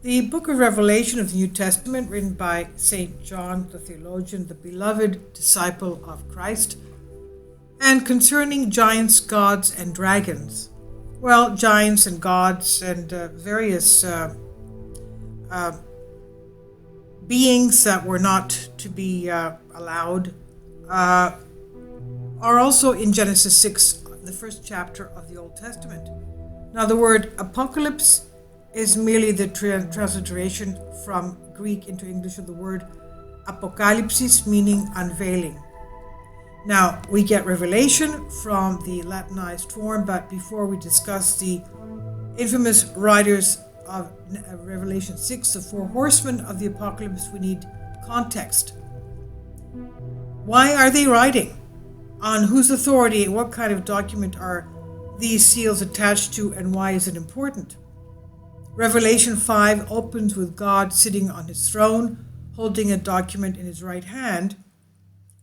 The book of Revelation of the New Testament, written by St. John the theologian, the beloved disciple of Christ, and concerning giants, gods, and dragons. Well, giants and gods and various beings that were not to be allowed are also in Genesis 6, the first chapter of the Old Testament. Now, the word apocalypse is merely the transliteration from Greek into English of the word apocalypsis, meaning unveiling. Now, we get revelation from the Latinized form, but before we discuss the infamous writers of Revelation 6, the four horsemen of the apocalypse, we need context. Why are they writing? On whose authority and what kind of document are these seals attached to, and why is it important? Revelation 5 opens with God sitting on his throne, holding a document in his right hand.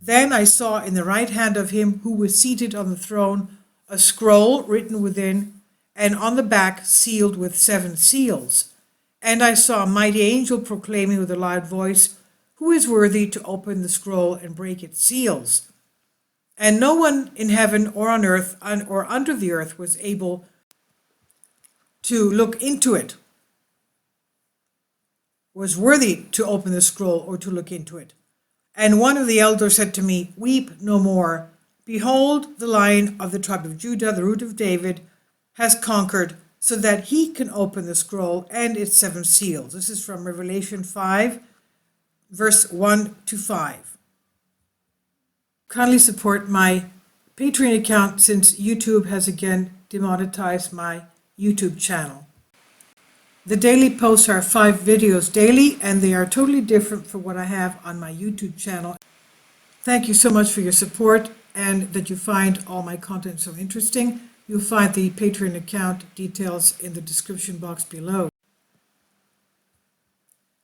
Then I saw in the right hand of him who was seated on the throne a scroll written within, and on the back sealed with 7 seals. And I saw a mighty angel proclaiming with a loud voice, "Who is worthy to open the scroll and break its seals?" And no one in heaven or on earth or under the earth was able to look into it, was worthy to open the scroll or to look into it. And one of the elders said to me, "Weep no more. Behold, the Lion of the tribe of Judah, the root of David, has conquered, so that he can open the scroll and its 7 seals." This is from Revelation 5, verse 1 to 5. Kindly support my Patreon account since YouTube has again demonetized my YouTube channel. The daily posts are 5 videos daily, and they are totally different from what I have on my YouTube channel. Thank you so much for your support and that you find all my content so interesting. You'll find the Patreon account details in the description box below.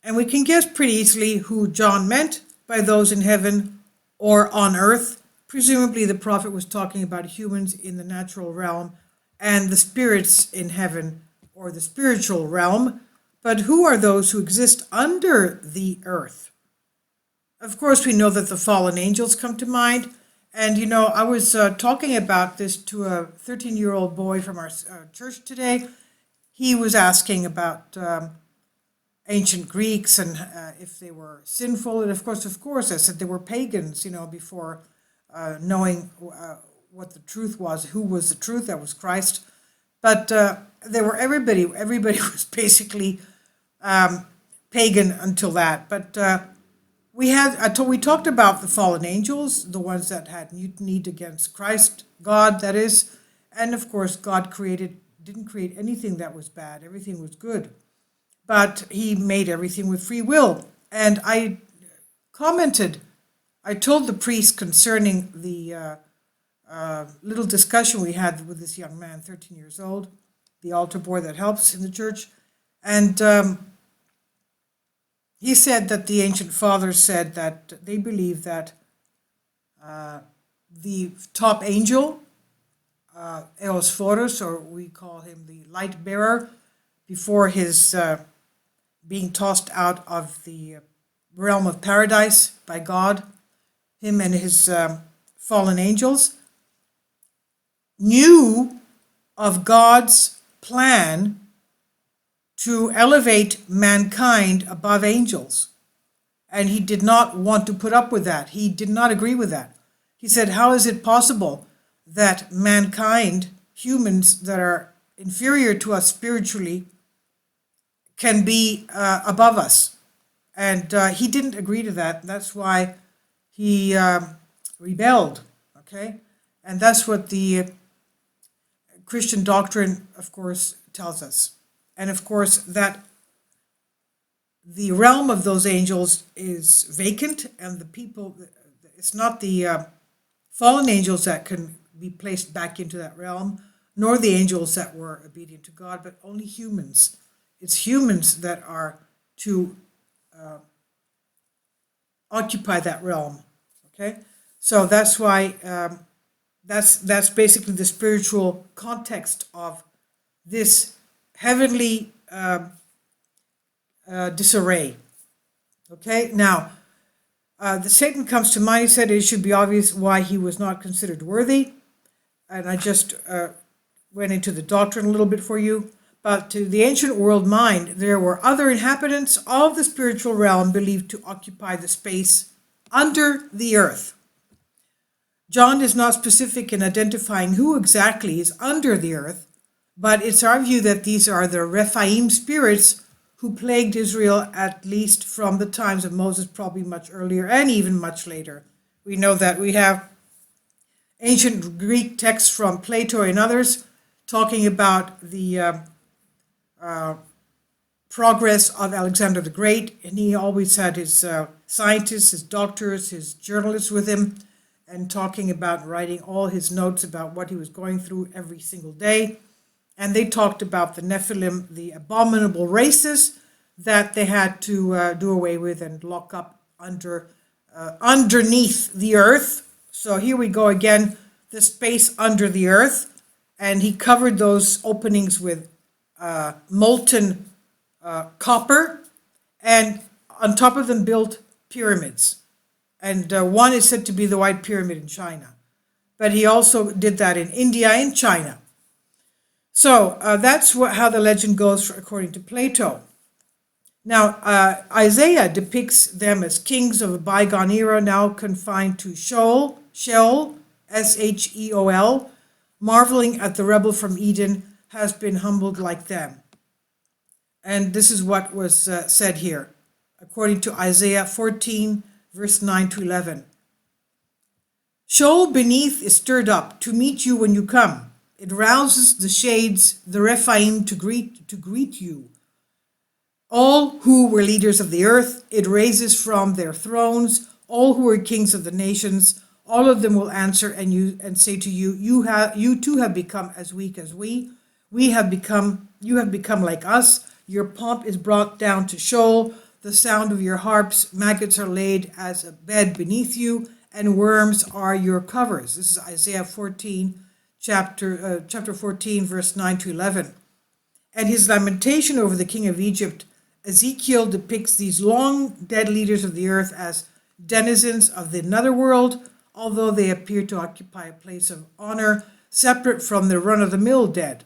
And we can guess pretty easily who John meant by those in heaven or on earth. Presumably the prophet was talking about humans in the natural realm and the spirits in heaven, or the spiritual realm. But who are those who exist under the earth? Of course, we know that the fallen angels come to mind. And, I was talking about this to a 13-year-old boy from our church today. He was asking about ancient Greeks and if they were sinful. And of course, I said they were pagans, before knowing what the truth was, who was the truth, that was Christ. But they were everybody was basically pagan until that. But we talked about the fallen angels, the ones that had mutinied against Christ, God, that is. And of course, God didn't create anything that was bad. Everything was good. But he made everything with free will. And I told the priest concerning the little discussion we had with this young man, 13 years old, the altar boy that helps in the church. And he said that the ancient fathers said that they believe that the top angel, Eos, or we call him the light bearer, before his being tossed out of the realm of paradise by God, him and his fallen angels, knew of God's plan to elevate mankind above angels. And he did not want to put up with that. He did not agree with that. He said, how is it possible that mankind, humans that are inferior to us spiritually, can be above us? And he didn't agree to that. That's why he rebelled, okay? And that's what the Christian doctrine, of course, tells us. And of course, that the realm of those angels is vacant, and the people, it's not the fallen angels that can be placed back into that realm, nor the angels that were obedient to God, but only humans. It's humans that are to occupy that realm, okay? So that's why, that's basically the spiritual context of this heavenly disarray. Okay, now, the Satan comes to mind. He said it should be obvious why he was not considered worthy. And I just went into the doctrine a little bit for you. But to the ancient world mind, there were other inhabitants of the spiritual realm believed to occupy the space under the earth. John is not specific in identifying who exactly is under the earth, but it's our view that these are the Rephaim spirits who plagued Israel at least from the times of Moses, probably much earlier and even much later. We know that we have ancient Greek texts from Plato and others talking about the progress of Alexander the Great, and he always had his scientists, his doctors, his journalists with him, and talking about writing all his notes about what he was going through every single day. And they talked about the Nephilim, the abominable races that they had to do away with and lock up underneath the earth. So here we go again, the space under the earth. And he covered those openings with molten copper, and on top of them built pyramids. And one is said to be the White Pyramid in China. But he also did that in India and China. So that's how the legend goes according to Plato. Now, Isaiah depicts them as kings of a bygone era, now confined to Sheol, Sheol, marveling at the rebel from Eden, has been humbled like them. And this is what was said here, according to Isaiah 14, verse 9 to 11. Sheol beneath is stirred up to meet you when you come. It rouses the shades, the Rephaim, to greet you. All who were leaders of the earth, it raises from their thrones. All who are kings of the nations, all of them will answer and say to you, you too have become as weak as we. You have become like us. Your pomp is brought down to Sheol. The sound of your harps, maggots are laid as a bed beneath you, and worms are your covers. This is Isaiah 14, chapter 14, verse 9 to 11. And his lamentation over the king of Egypt, Ezekiel depicts these long dead leaders of the earth as denizens of the netherworld, although they appear to occupy a place of honor separate from the run-of-the-mill dead.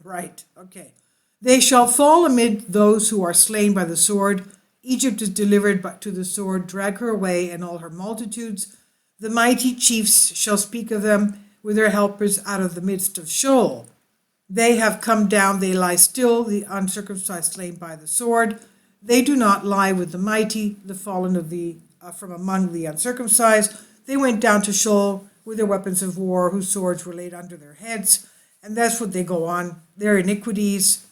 Right, okay. They shall fall amid those who are slain by the sword. Egypt is delivered to the sword, drag her away, and all her multitudes. The mighty chiefs shall speak of them with their helpers out of the midst of Sheol. They have come down, they lie still, the uncircumcised slain by the sword. They do not lie with the mighty, the fallen from among the uncircumcised. They went down to Sheol with their weapons of war, whose swords were laid under their heads. And that's what they go on. Their iniquities,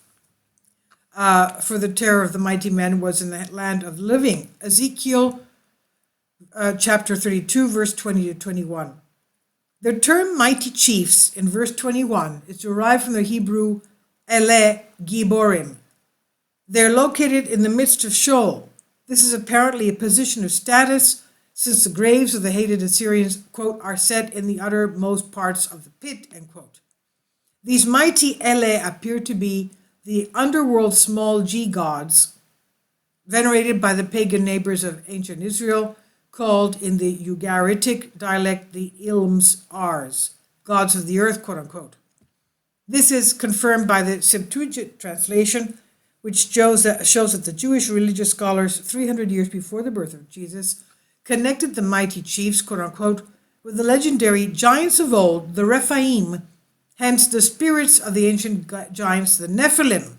for the terror of the mighty men was in the land of the living. Ezekiel chapter 32, verse 20 to 21. The term mighty chiefs in verse 21 is derived from the Hebrew ele giborim. They're located in the midst of Sheol. This is apparently a position of status, since the graves of the hated Assyrians, quote, are set in the uttermost parts of the pit, end quote. These mighty ele appear to be the underworld small g gods, venerated by the pagan neighbors of ancient Israel, called in the Ugaritic dialect the Ilms Ars, gods of the earth, quote unquote. This is confirmed by the Septuagint translation, which shows that the Jewish religious scholars 300 years before the birth of Jesus connected the mighty chiefs, quote unquote, with the legendary giants of old, the Rephaim, hence the spirits of the ancient giants, the Nephilim.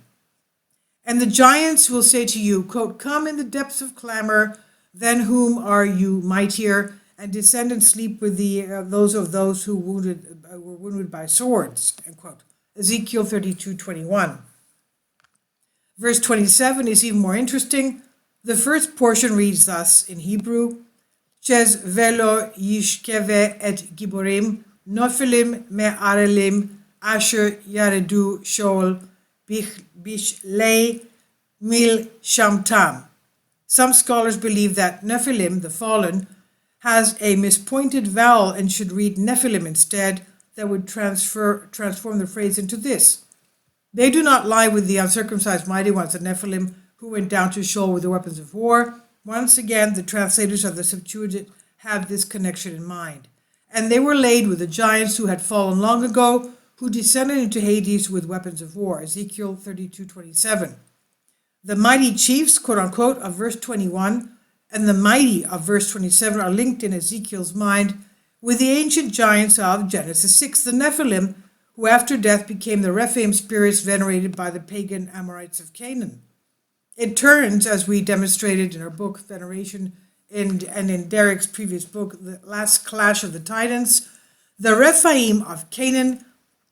And the giants will say to you, quote, come in the depths of clamor, then whom are you mightier, and descend and sleep with those who were wounded by swords, end quote. Ezekiel 32:21. Verse 27 is even more interesting. The first portion reads thus in Hebrew, Ches velo yishkeve et giborim, Nephilim me'arelim, asher yaredu Sheol, bishlei mil shamtam. Some scholars believe that Nephilim, the fallen, has a mispointed vowel and should read Nephilim instead. That would transform the phrase into this. They do not lie with the uncircumcised mighty ones, the Nephilim, who went down to Sheol with the weapons of war. Once again, the translators of the Septuagint have this connection in mind. And they were laid with the giants who had fallen long ago, who descended into Hades with weapons of war. Ezekiel 32:27. The mighty chiefs, quote unquote, of verse 21 and the mighty of verse 27 are linked in Ezekiel's mind with the ancient giants of Genesis 6, the Nephilim, who after death became the Rephaim spirits venerated by the pagan Amorites of Canaan. It turns, as we demonstrated in our book Veneration and in Derek's previous book, The Last Clash of the Titans, the Rephaim of Canaan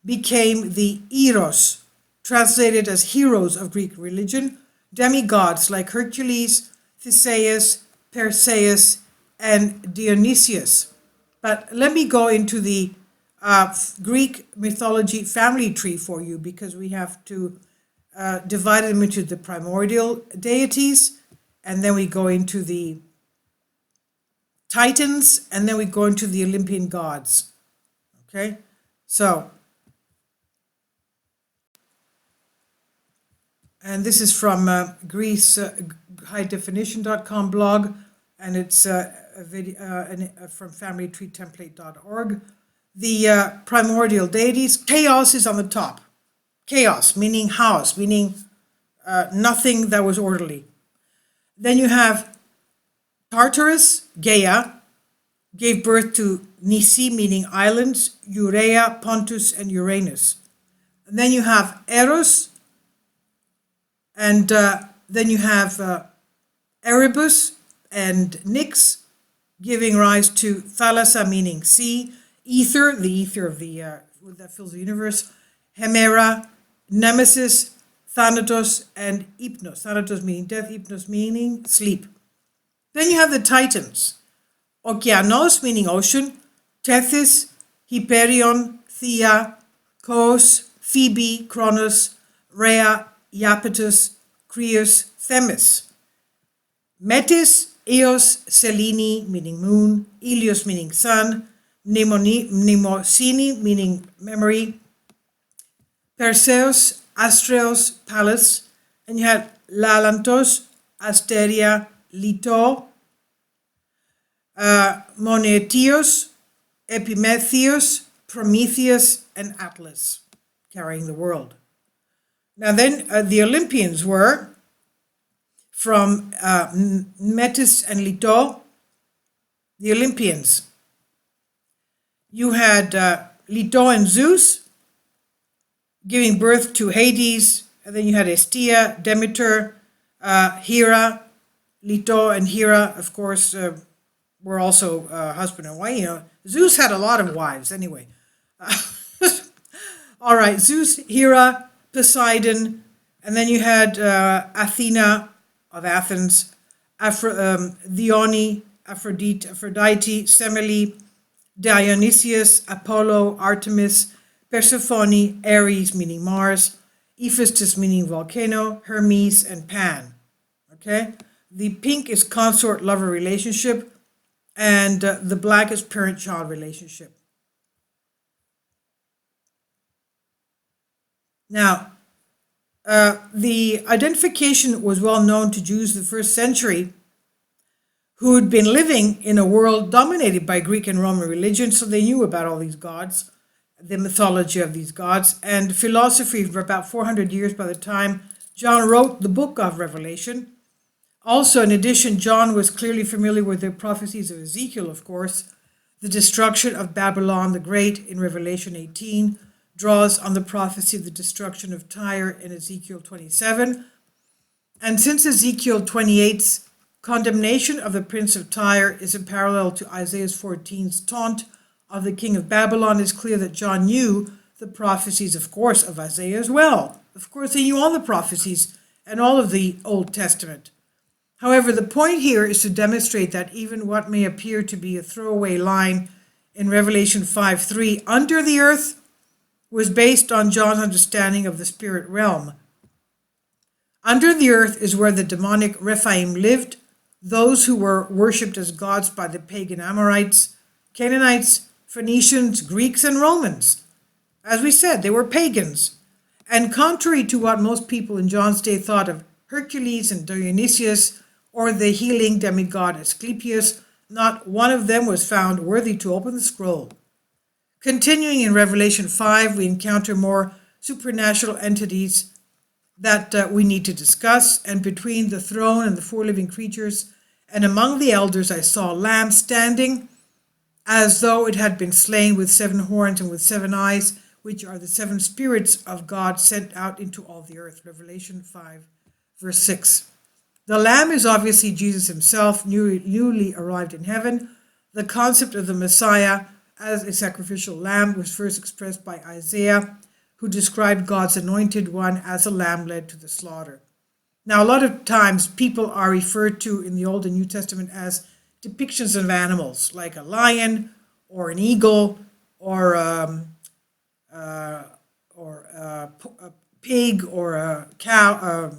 became the Eros, translated as heroes of Greek religion, demigods like Hercules, Theseus, Perseus, and Dionysius. But let me go into the Greek mythology family tree for you, because we have to divide them into the primordial deities, and then we go into the Titans, and then we go into the Olympian gods. Okay, so, and this is from Greece, highdefinition.com blog, and it's a video from familytreetemplate.org. The primordial deities, chaos is on the top. Chaos, meaning house, meaning nothing that was orderly. Then you have Tartarus, Gaia, gave birth to Nisi, meaning islands, Urea, Pontus, and Uranus. And then you have Eros, and then you have Erebus and Nyx, giving rise to Thalassa, meaning sea, Ether, the ether of the that fills the universe, Hemera, Nemesis, Thanatos, and Hypnos. Thanatos meaning death, Hypnos meaning sleep. Then you have the Titans. Okeanos, meaning ocean, Tethys, Hyperion, Thea, Kos, Phoebe, Kronos, Rhea, Iapetus, Creus, Themis. Metis, Eos, Selene, meaning moon, Ilios, meaning sun, Mnemosini, meaning memory, Perseus, Astreos, palace, and you had Lalantos, Asteria, Leto, Monetios, Epimetheus, Prometheus, and Atlas, carrying the world. Now then, the Olympians were from Metis and Leto, the Olympians. You had Leto and Zeus giving birth to Hades, and then you had Hestia, Demeter, Hera. Leto and Hera, of course, were also husband and wife. You know, Zeus had a lot of wives anyway. All right, Zeus, Hera, Poseidon, and then you had Athena of Athens, Dione, Aphrodite, Semele, Dionysius, Apollo, Artemis, Persephone, Ares, meaning Mars, Hephaestus, meaning volcano, Hermes, and Pan. Okay? The pink is consort-lover relationship, and the black is parent-child relationship. Now, the identification was well known to Jews of the first century who had been living in a world dominated by Greek and Roman religion, so they knew about all these gods, the mythology of these gods, and philosophy for about 400 years by the time John wrote the book of Revelation. Also, in addition, John was clearly familiar with the prophecies of Ezekiel, of course. The destruction of Babylon the Great in Revelation 18 draws on the prophecy of the destruction of Tyre in Ezekiel 27. And since Ezekiel 28's condemnation of the prince of Tyre is in parallel to Isaiah 14's taunt of the king of Babylon, it's clear that John knew the prophecies, of course, of Isaiah as well. Of course, he knew all the prophecies and all of the Old Testament. However, the point here is to demonstrate that even what may appear to be a throwaway line in Revelation 5:3, under the earth, was based on John's understanding of the spirit realm. Under the earth is where the demonic Rephaim lived, those who were worshipped as gods by the pagan Amorites, Canaanites, Phoenicians, Greeks, and Romans. As we said, they were pagans. And contrary to what most people in John's day thought of Hercules and Dionysius, or the healing demigod Asclepius, not one of them was found worthy to open the scroll. Continuing in Revelation 5, we encounter more supernatural entities that we need to discuss, and between the throne and the four living creatures, and among the elders I saw a lamb standing, as though it had been slain, with 7 horns and with 7 eyes, which are the 7 spirits of God sent out into all the earth. Revelation 5, verse 6. The lamb is obviously Jesus himself, newly arrived in heaven. The concept of the Messiah as a sacrificial lamb was first expressed by Isaiah, who described God's anointed one as a lamb led to the slaughter. Now, a lot of times people are referred to in the Old and New Testament as depictions of animals, like a lion or an eagle or a pig or a cow, a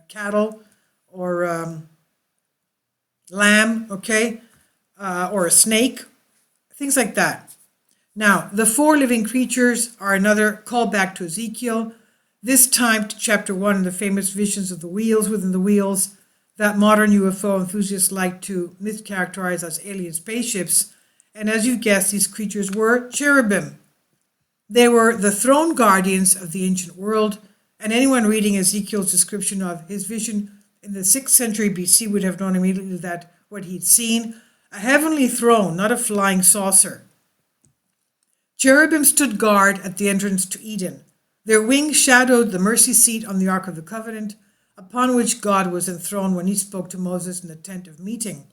cattle or lamb, okay, or a snake, things like that. Now, the 4 living creatures are another callback to Ezekiel, this time to chapter 1 and the famous visions of the wheels within the wheels that modern UFO enthusiasts like to mischaracterize as alien spaceships. And as you guessed, these creatures were cherubim. They were the throne guardians of the ancient world, and anyone reading Ezekiel's description of his vision in the 6th century BC would have known immediately that what he'd seen, a heavenly throne, not a flying saucer. Cherubim stood guard at the entrance to Eden. Their wings shadowed the mercy seat on the Ark of the Covenant, upon which God was enthroned when he spoke to Moses in the tent of meeting.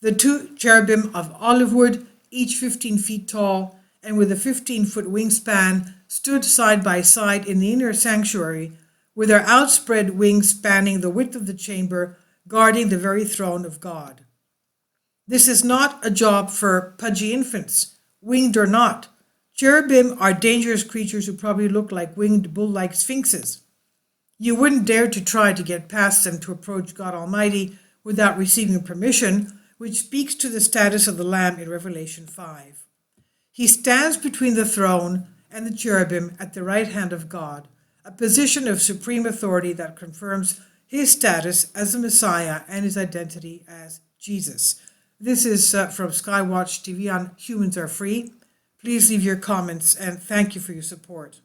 The 2 cherubim of olive wood, each 15 feet tall, and with a 15-foot wingspan, stood side by side in the inner sanctuary, with their outspread wings spanning the width of the chamber, guarding the very throne of God. This is not a job for pudgy infants, winged or not. Cherubim are dangerous creatures who probably look like winged bull-like sphinxes. You wouldn't dare to try to get past them to approach God Almighty without receiving permission, which speaks to the status of the Lamb in Revelation 5. He stands between the throne and the cherubim at the right hand of God, a position of supreme authority that confirms his status as the Messiah and his identity as Jesus. This is from Skywatch TV on Humans Are Free. Please leave your comments and thank you for your support.